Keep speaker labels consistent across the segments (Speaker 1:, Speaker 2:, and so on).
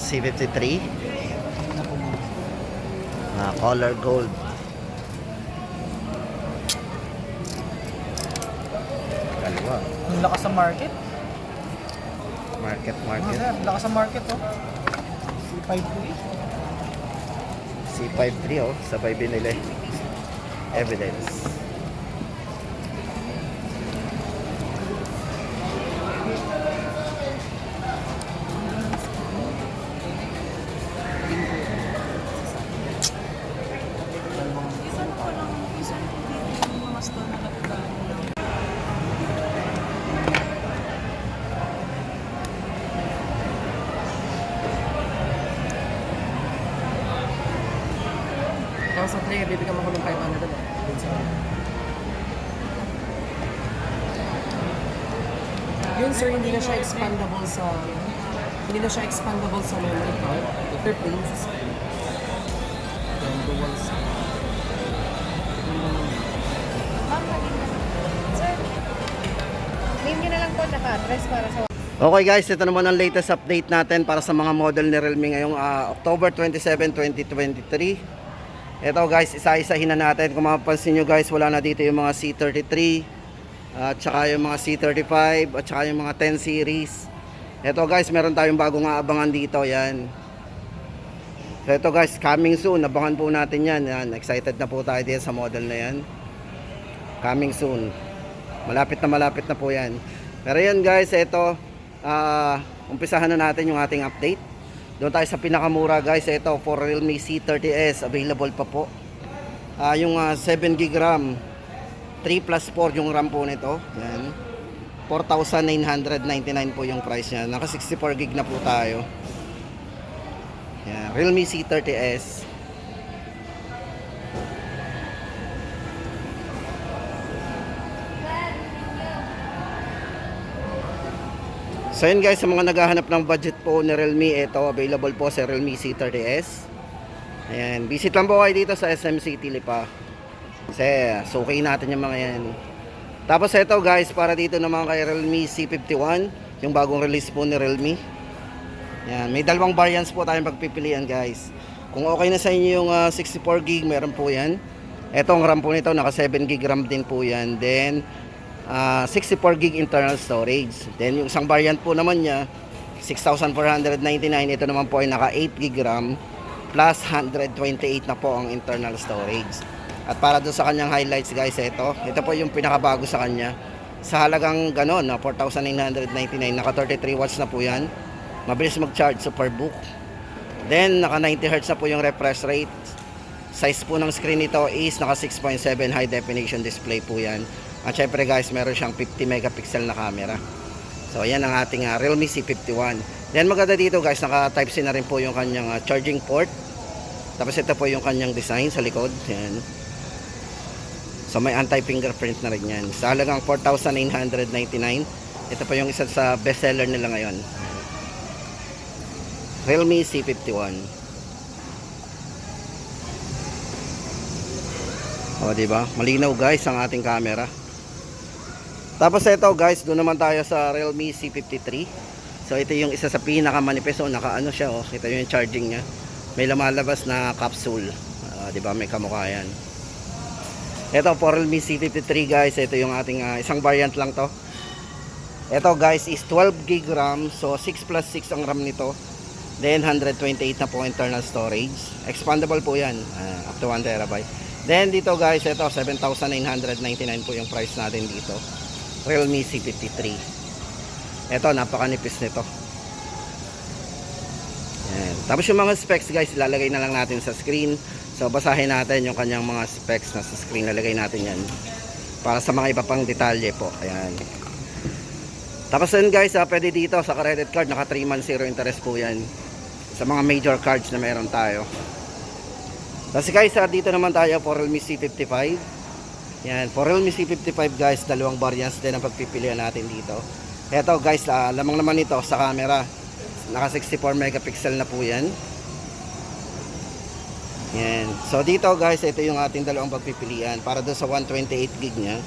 Speaker 1: C53. Color gold. Kaliwa.
Speaker 2: Ang lakas sa market.
Speaker 1: Market.
Speaker 2: Ang lakas sa market, oh. C53.
Speaker 1: C53 oh, sabay binili. Evidence.
Speaker 3: Tapos sa 3, bibigyan mo ko ng 500 doon. Yun sir, hindi na siya expandable sa memory card. If you're playing sa screen. Then dual SIM.
Speaker 4: Sir, name nyo na lang po tsaka address para sa...
Speaker 1: Okay guys, ito naman ang latest update natin para sa mga model ni Realme ngayong October 27, 2023. Ito guys, isa-isahin na natin. Kung mapapansin nyo guys, wala na dito yung mga C33 at saka yung mga C35 at saka yung mga 10 series. Ito guys, meron tayong bagong aabangan dito. Yan. So ito guys, coming soon. Abangan po natin yan. Yan. Excited na po tayo dito sa model na yan. Coming soon. Malapit na po yan. Pero yan guys, ito umpisahan na natin yung ating update. Doon tayo sa pinakamura guys. Ito for Realme C30s, available pa po. Yung 7GB RAM, 3+4 yung RAM po nito. Yan. 4,999 po yung price niya. Naka 64GB na po tayo. Yan. Realme C30s. So yun guys, sa mga naghahanap ng budget po ni Realme, ito available po sa Realme C30s. Ayan, visit lang po kayo dito sa SM City Lipa. Kasi suki natin yung mga yan. Tapos ito guys, para dito naman kay Realme C51, yung bagong release po ni Realme. Ayan, may dalawang variants po tayong pagpipilian guys. Kung okay na sa inyo yung 64GB, meron po yan. Ito ang RAM po nito, naka 7GB RAM din po yan. Then 64GB internal storage. Then yung isang variant po naman niya 6,499. Ito naman po ay naka 8GB RAM plus 128 na po ang internal storage. At para doon sa kanyang highlights guys, ito po yung pinakabago sa kanya. Sa halagang ganon, 4,999, naka 33 watts na po yan. Mabilis mag-charge, superbook. Then naka 90Hz na po yung refresh rate. Size po ng screen nito is naka 6.7 high definition display po yan. At syempre guys, meron siyang 50 megapixel na camera. So ayan ang ating Realme C51. Then maganda dito guys, naka Type-C na rin po yung kanyang charging port. Tapos ito po yung kanyang design sa likod. Ayan. So may anti-fingerprint na rin yan. Sa halagang 4,999. Ito po yung isa sa bestseller nila ngayon. Realme C51. O diba? Malinaw guys ang ating camera. Tapos ito guys, doon naman tayo sa Realme C53. So ito yung isa sa pinakamanipis. So nakaano siya oh. Ito yung charging niya. May lumalabas na capsule. 'Di ba? May kamukha yan. Ito for Realme C53 guys, ito yung ating isang variant lang to. Ito guys is 12GB RAM. So 6+6 ang RAM nito. Then 128 na po internal storage. Expandable po yan. Up to 1TB. Then dito guys, ito 7,999 po yung price natin dito. Realme C53. Ito, napakanipis nito. Ayan. Tapos yung mga specs guys, ilalagay na lang natin sa screen. So basahin natin yung kanyang mga specs na sa screen. Lalagay natin yan. Para sa mga iba pang detalye po. Ayan. Tapos yun guys, pwede dito sa credit card, naka 3 months 0 interest po yan. Sa mga major cards na meron tayo. Tapos guys, dito naman tayo for Realme C55. Yan, for Realme C55 guys, dalawang variants din ang pagpipilian natin dito. Eto guys, lamang naman ito sa camera. Naka 64 megapixel na po yan. Yan. So dito guys, ito yung ating dalawang pagpipilian. Para doon sa 128GB nya.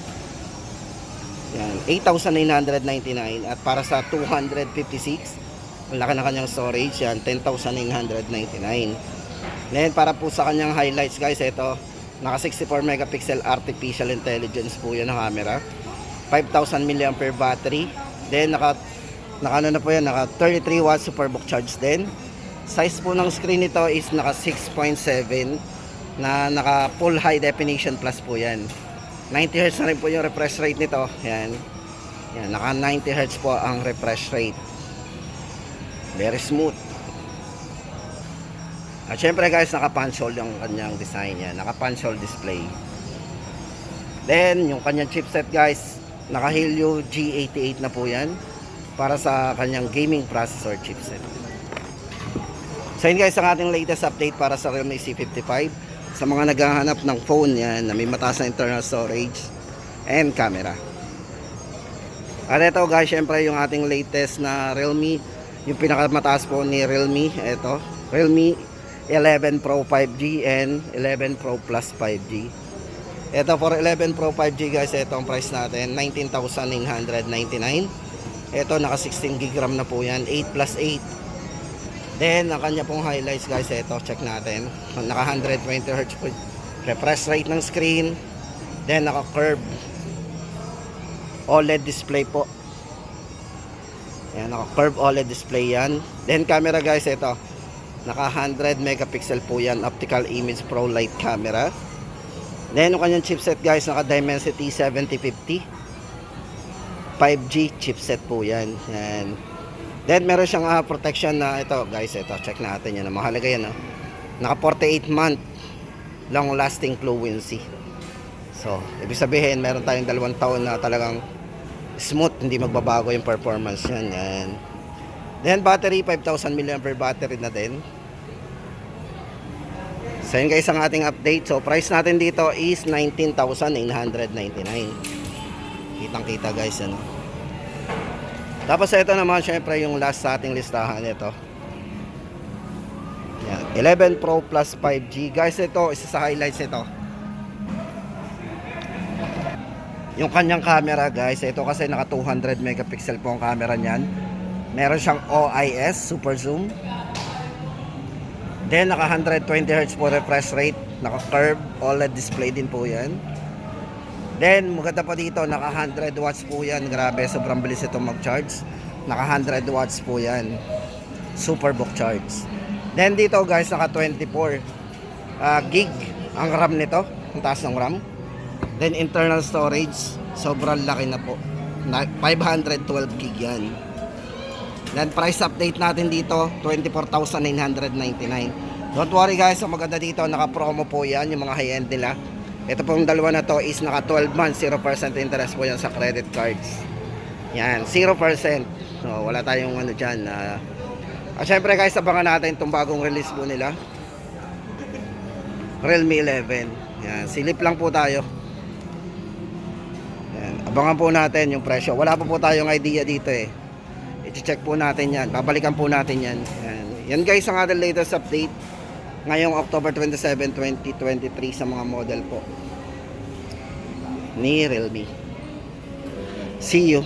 Speaker 1: Yan, 8,999. At para sa 256, Ang laki na kanyang storage yan, 10,999. Then para po sa kanyang highlights guys, ito, naka 64 megapixel artificial intelligence po yan ang camera. 5,000 mAh battery. Then naka ano na po yan, naka 33 watts superbook charge din. Size po ng screen nito is naka 6.7 na naka full high definition plus po yan. 90 Hz na rin po yung refresh rate nito. Yan. Yan, naka 90 Hz po ang refresh rate. Very smooth. At syempre guys, naka punch hole yung kanyang design yan. Naka punch hole display. Then, yung kanyang chipset guys, naka Helio G88 na po yan. Para sa kanyang gaming processor chipset. So yun guys, ang ating latest update para sa Realme C55. Sa mga naghahanap ng phone yan na may mataas na internal storage and camera. At ito guys, syempre yung ating latest na Realme, yung pinakamataas po ni Realme, ito, Realme 11 Pro 5G and 11 Pro Plus 5G. Ito for 11 Pro 5G guys, ito ang price natin, 19,999. Ito naka 16 GB RAM na po yan, 8 plus 8. Then ang kanya pong highlights guys, ito check natin, naka 120 Hz po refresh rate ng screen. Then naka curve OLED display po. Yan, naka curve OLED display yan. Then camera guys, ito naka 100 megapixel po yan, optical image pro light camera. Then yung kanyang chipset guys, naka Dimensity 7050 5G chipset po yan. Yan. Then meron siyang protection na ito guys, ito check natin yan, mahalaga yan, naka 48 month long lasting fluency. So ibig sabihin meron tayong 2 taon na talagang smooth, hindi magbabago yung performance yan. Yan. Then battery, 5,000 mAh battery na din. So yun guys ang ating update. So price natin dito is 19,999. Kitang kita guys, ano. Tapos ito naman syempre yung last sa ating listahan, ito. Yan, 11 Pro Plus 5G. Guys, ito isa sa highlights ito. Yung kanyang camera guys, ito kasi naka 200 megapixel po ang camera niyan. Meron siyang OIS, super zoom. Then naka 120 Hz po refresh rate, naka curve OLED display din po 'yan. Then maganda pa dito, naka 100 watts po 'yan. Grabe, sobrang bilis itong mag-charge. Naka 100 watts po 'yan. Superbook charge. Then dito guys, naka 24 gig ang RAM nito, ang taas ng RAM. Then internal storage, sobrang laki na po. 512 gig yan. Then price update natin dito, 24,999. Don't worry guys, ang maganda dito, naka-promo po yan, yung mga high-end nila. Ito pong dalawa na to is naka 12 months, 0% interest po yan sa credit cards. Yan, 0%. So wala tayong ano dyan. At syempre guys, abangan natin itong bagong release po nila. Realme 11. Yan, silip lang po tayo. Abangan po natin yung presyo. Wala pa po tayong idea dito eh. I-check po natin yan. Babalikan po natin yan. Yan guys ang ating latest update. Ngayong October 27, 2023 sa mga model po ni Realme. See you.